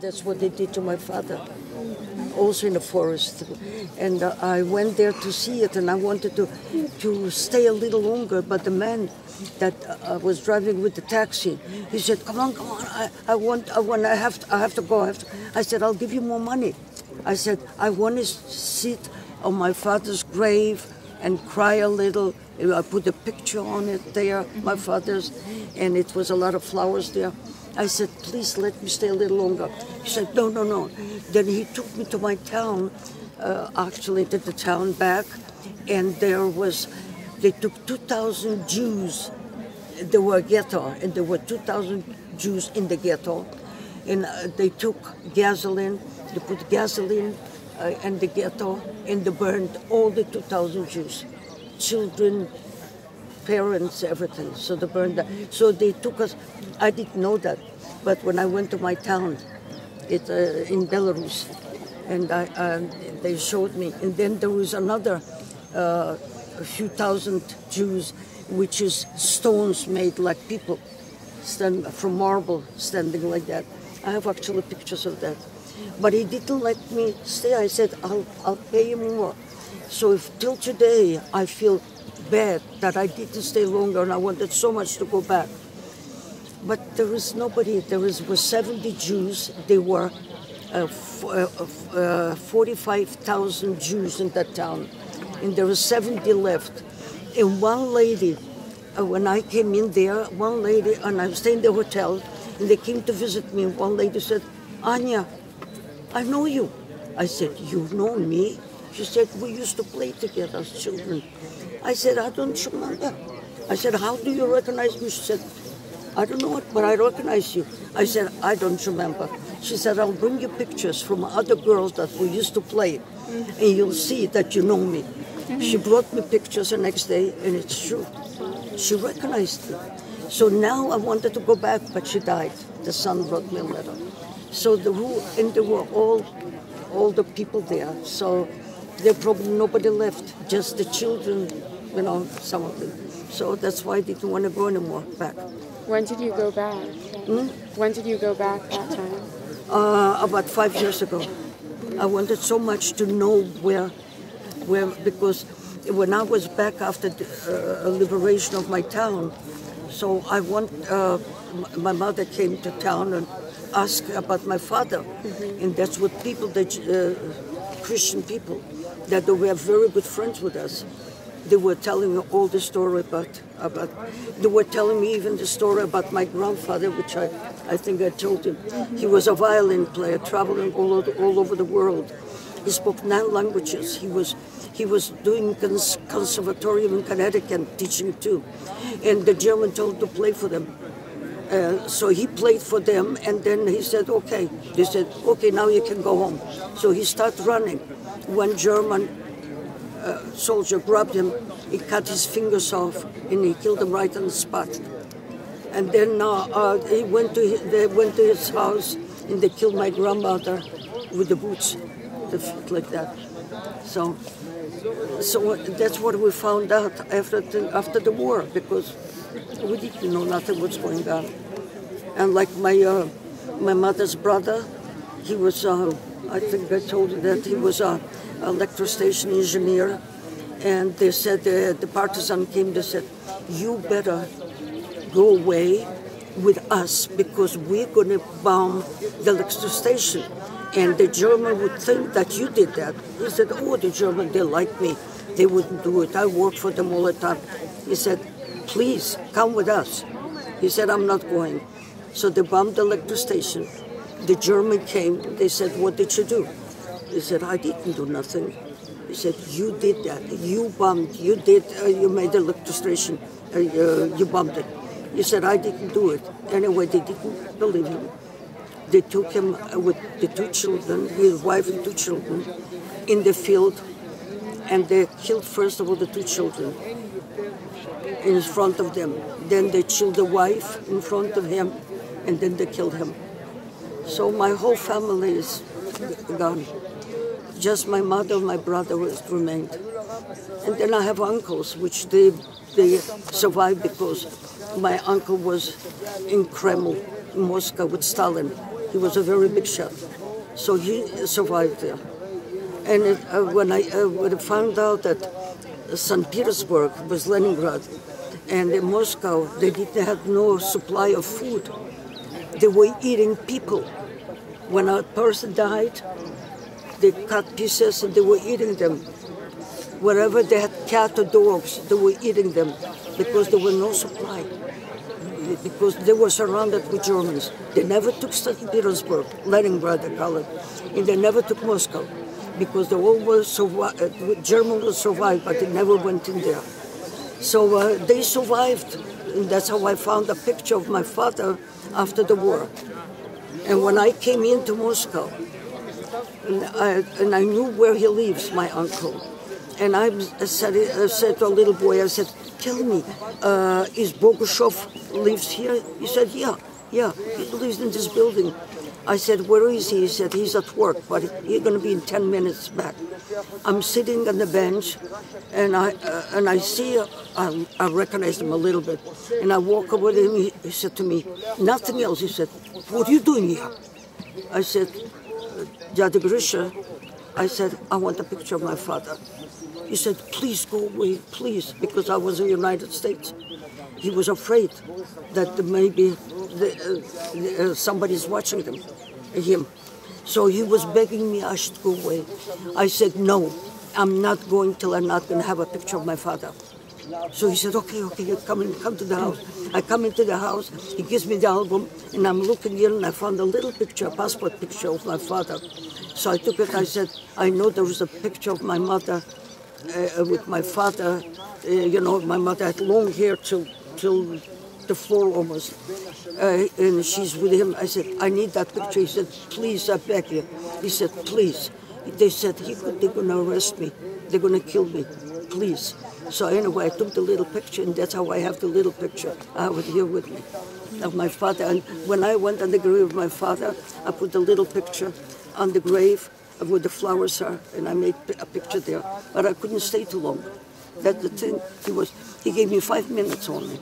That's what they did to my father, also in the forest. And I went there to see it, and I wanted to stay a little longer, but the man that was driving with the taxi, he said, come on, I have to go. I said, I'll give you more money. I said, I want to sit on my father's grave and cry a little. I put a picture on it there, my father's, and it was a lot of flowers there. I said, please let me stay a little longer. He said, no, no, no. Then he took me to my town, actually to the town back, and they took 2,000 Jews. There were a ghetto, and there were 2,000 Jews in the ghetto. And they took gasoline, they put gasoline in the ghetto, and they burned all the 2,000 Jews. Children, parents, everything. So they burned that. So they took us. I didn't know that, but when I went to my town, in Belarus, and they showed me. And then there was another a few thousand Jews, which is stones made like people, from marble, standing like that. I have actually pictures of that. But he didn't let me stay. I said, I'll pay you more. So till today, I feel bad that I didn't stay longer, and I wanted so much to go back. But there was nobody. There were 70 Jews. There were 45,000 Jews in that town, and there were 70 left. And one lady, when I came in there, one lady, and I was staying in the hotel, and they came to visit me, and one lady said, Anya, I know you. I said, you know me? She said, we used to play together as children. I said, I don't remember. I said, how do you recognize me? She said, I don't know, but I recognize you. I said, I don't remember. She said, I'll bring you pictures from other girls that we used to play, and you'll see that you know me. She brought me pictures the next day, and it's true. She recognized me. So now I wanted to go back, but she died. The son brought me a letter. So there were all the people there. So there probably nobody left, just the children, some of them. So that's why I didn't want to go anymore back. When did you go back? When did you go back that time? About 5 years ago. I wanted so much to know where, because when I was back after the liberation of my town, so my mother came to town and asked about my father, and that's what people, Christian people, that they were very good friends with us. They were telling me all the story about. They were telling me even the story about my grandfather, which I think I told him. He was a violin player, traveling all over the world. He spoke 9 languages. He was doing conservatorium in Connecticut, teaching too. And the German told him to play for them. So he played for them, and then he said, okay. They said, okay, now you can go home. So he started running. One German soldier grabbed him, he cut his fingers off, and he killed him right on the spot. And then they went to his house, and they killed my grandmother with the boots, the feet like that. So that's what we found out after the war, because we didn't know nothing was going on. And like my mother's brother, he was, I think I told you that he was an electrostation engineer, and they said, the partisan came, they said, you better go away with us because we're going to bomb the electric station. And the German would think that you did that. He said, oh, the German, they like me. They wouldn't do it. I worked for them all the time. He said, please, come with us. He said, I'm not going. So they bombed the electric station. The German came. They said, what did you do? He said, I didn't do nothing. He said, you did that. You bombed. You did. You made the electric station. You bombed it. He said, I didn't do it. Anyway, they didn't believe him. They took him with the 2 children, his wife and 2 children, in the field, and they killed first of all the 2 children in front of them. Then they killed the wife in front of him, and then they killed him. So my whole family is gone. Just my mother and my brother remained. And then I have uncles, which they survived because my uncle was in Kremlin, in Moscow with Stalin. He was a very big shot. So he survived there. And when I found out that St. Petersburg was Leningrad, and in Moscow they didn't have no supply of food, they were eating people. When a person died, they cut pieces and they were eating them. Wherever they had cat or dogs, they were eating them because there was no supply. Because they were surrounded with Germans. They never took St. Petersburg, Leningrad they call it, and they never took Moscow because the whole world Germans will survive, but they never went in there. So they survived, and that's how I found a picture of my father after the war. And when I came into Moscow, and I knew where he lives, my uncle, and I said to a little boy, I said, tell me, is Bogushov lives here? He said, yeah, he lives in this building. I said, where is he? He said, he's at work, but he's going to be in 10 minutes back. I'm sitting on the bench, and I see, I recognize him a little bit, and I walk over to him. He said to me, nothing else. He said, what are you doing here? I said, Dada Grisha, I said, I want a picture of my father. He said, please go away, please, because I was in the United States. He was afraid that maybe somebody's watching him. So he was begging me I should go away. I said, no, I'm not going till I'm not going to have a picture of my father. So he said, okay, you come to the house. I come into the house, he gives me the album, and I'm looking in, and I found a little picture, a passport picture of my father. So I took it, I said, I know there was a picture of my mother with my father. My mother had long hair till the floor almost, and she's with him. I said, I need that picture. He said, please, I beg you. He said, please. They said, they're going to arrest me. They're going to kill me. Please. So anyway, I took the little picture, and that's how I have the little picture. I have it here with me of my father. And when I went on the grave of my father, I put the little picture on the grave of where the flowers are, and I made a picture there. But I couldn't stay too long. That's the thing. He gave me 5 minutes only.